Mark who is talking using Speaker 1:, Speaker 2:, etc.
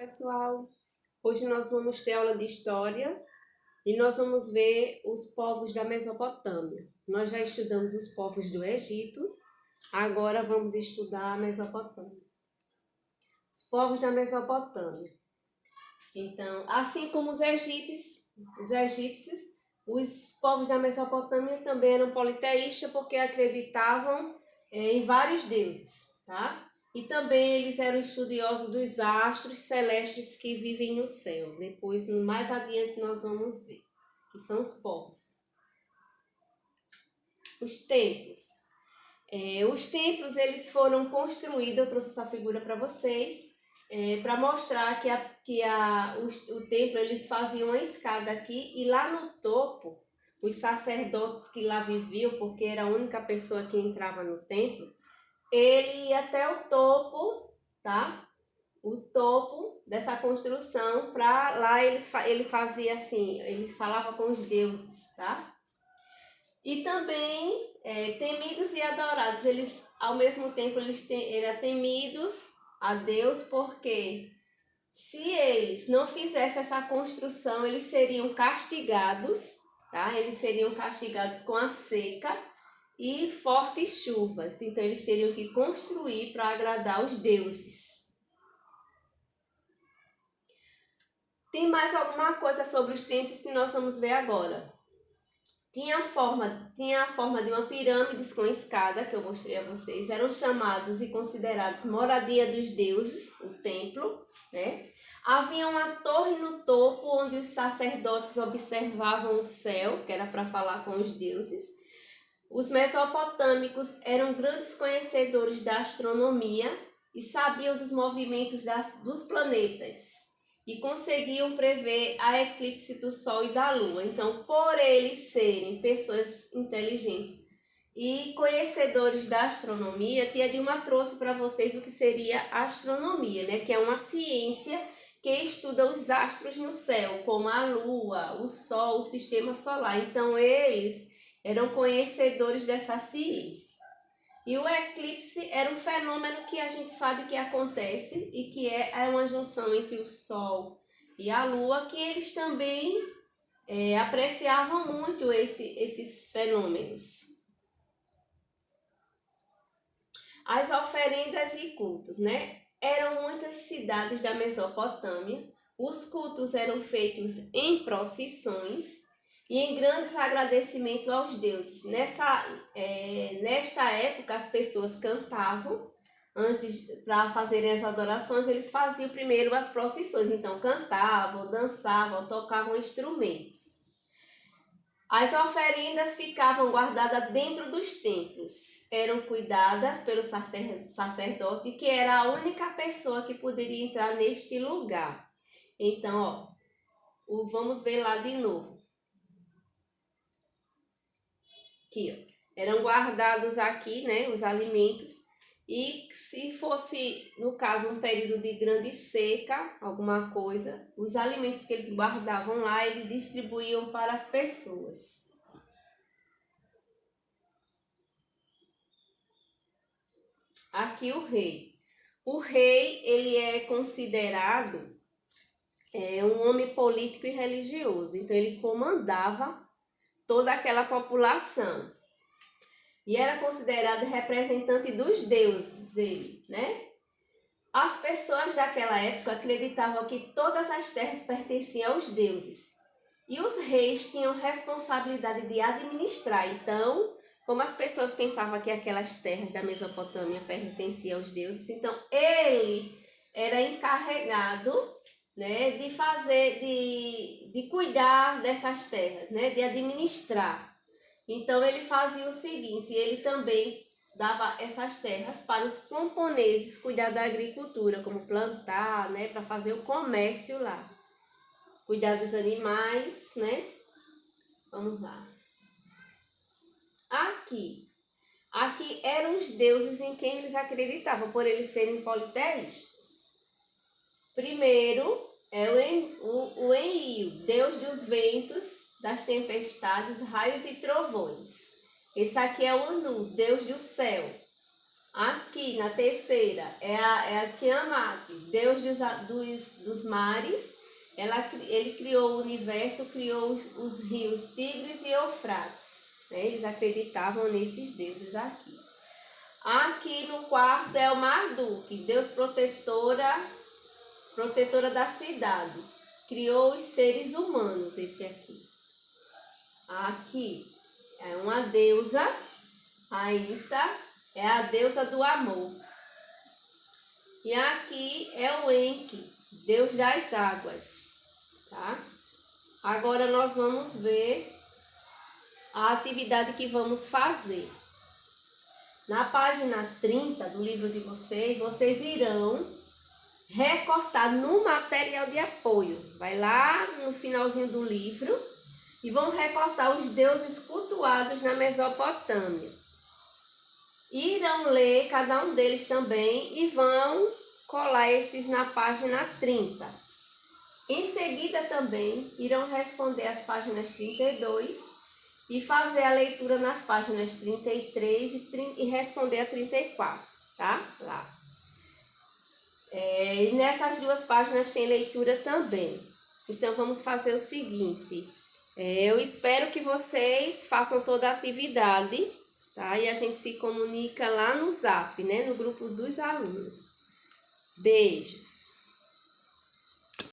Speaker 1: Pessoal, hoje nós vamos ter aula de história e nós vamos ver os povos da Mesopotâmia. Nós já estudamos os povos do Egito, agora vamos estudar a Mesopotâmia. Os povos da Mesopotâmia. Então, assim como os egípcios, os povos da Mesopotâmia também eram politeístas porque acreditavam em vários deuses, tá? E também eles eram estudiosos dos astros celestes que vivem no céu. Depois, mais adiante, nós vamos ver, que são os povos. Os templos. Os templos, eles foram construídos, eu trouxe essa figura para vocês, para mostrar que o templo, eles faziam uma escada aqui, e lá no topo, os sacerdotes que lá viviam, porque era a única pessoa que entrava no templo, ele ia até o topo, tá? O topo dessa construção, para lá ele fazia assim, ele falava com os deuses, tá? E também temidos e adorados, eles ao mesmo tempo eram temidos a Deus, porque se eles não fizessem essa construção, eles seriam castigados, tá? Eles seriam castigados com a seca e fortes chuvas. Então eles teriam que construir para agradar os deuses. Tem mais alguma coisa sobre os templos que nós vamos ver agora. Tinha a forma de uma pirâmide com escada, que eu mostrei a vocês. Eram chamados e considerados moradia dos deuses, o templo, né? Havia uma torre no topo onde os sacerdotes observavam o céu, que era para falar com os deuses. Os mesopotâmicos eram grandes conhecedores da astronomia e sabiam dos movimentos dos planetas e conseguiam prever a eclipse do Sol e da Lua. Então, por eles serem pessoas inteligentes e conhecedores da astronomia, Tia Dilma trouxe para vocês o que seria a astronomia, né? Que é uma ciência que estuda os astros no céu, como a Lua, o Sol, o Sistema Solar. Então, eles eram conhecedores dessa ciência. E o eclipse era um fenômeno que a gente sabe que acontece e que é uma junção entre o Sol e a Lua, que eles também apreciavam muito esses fenômenos. As oferendas e cultos, né? Eram muitas cidades da Mesopotâmia, os cultos eram feitos em procissões e em grandes agradecimentos aos deuses. Nesta época, as pessoas cantavam, para fazerem as adorações, eles faziam primeiro as procissões. Então, cantavam, dançavam, tocavam instrumentos. As oferendas ficavam guardadas dentro dos templos. Eram cuidadas pelo sacerdote, que era a única pessoa que poderia entrar neste lugar. Então, vamos ver lá de novo. Aqui, eram guardados aqui, né, os alimentos, e se fosse, no caso, um período de grande seca, alguma coisa, os alimentos que eles guardavam lá, eles distribuíam para as pessoas. Aqui o rei. O rei, ele é considerado um homem político e religioso, então ele comandava toda aquela população. E era considerado representante dos deuses, né? As pessoas daquela época acreditavam que todas as terras pertenciam aos deuses. E os reis tinham responsabilidade de administrar. Então, como as pessoas pensavam que aquelas terras da Mesopotâmia pertenciam aos deuses, então ele era encarregado, né, de cuidar dessas terras, né, de administrar. Então ele fazia o seguinte, ele também dava essas terras para os camponeses cuidar da agricultura, como plantar, né, para fazer o comércio lá. Cuidar dos animais, né? Vamos lá. Aqui eram os deuses em quem eles acreditavam, por eles serem politeístas. Primeiro é o Enlil, deus dos ventos, das tempestades, raios e trovões. Esse aqui é o Anu, deus do céu. Aqui na terceira é a Tiamat, Deus dos mares. Ele criou o universo, criou os rios Tigres e Eufrates. Né? Eles acreditavam nesses deuses aqui. Aqui no quarto é o Marduk, Deus protetora da cidade. Criou os seres humanos, esse aqui. Aqui é uma deusa, aí está, é a deusa do amor. E aqui é o Enki, Deus das águas, tá? Agora nós vamos ver a atividade que vamos fazer. Na página 30 do livro de vocês irão recortar no material de apoio. Vai lá no finalzinho do livro e vão recortar os deuses cultuados na Mesopotâmia. Irão ler cada um deles também e vão colar esses na página 30. Em seguida também irão responder as páginas 32 e fazer a leitura nas páginas 33 e responder a 34, tá? Lá. E nessas duas páginas tem leitura também. Então vamos fazer o seguinte, eu espero que vocês façam toda a atividade, tá? E a gente se comunica lá no Zap, né? No grupo dos alunos. Beijos!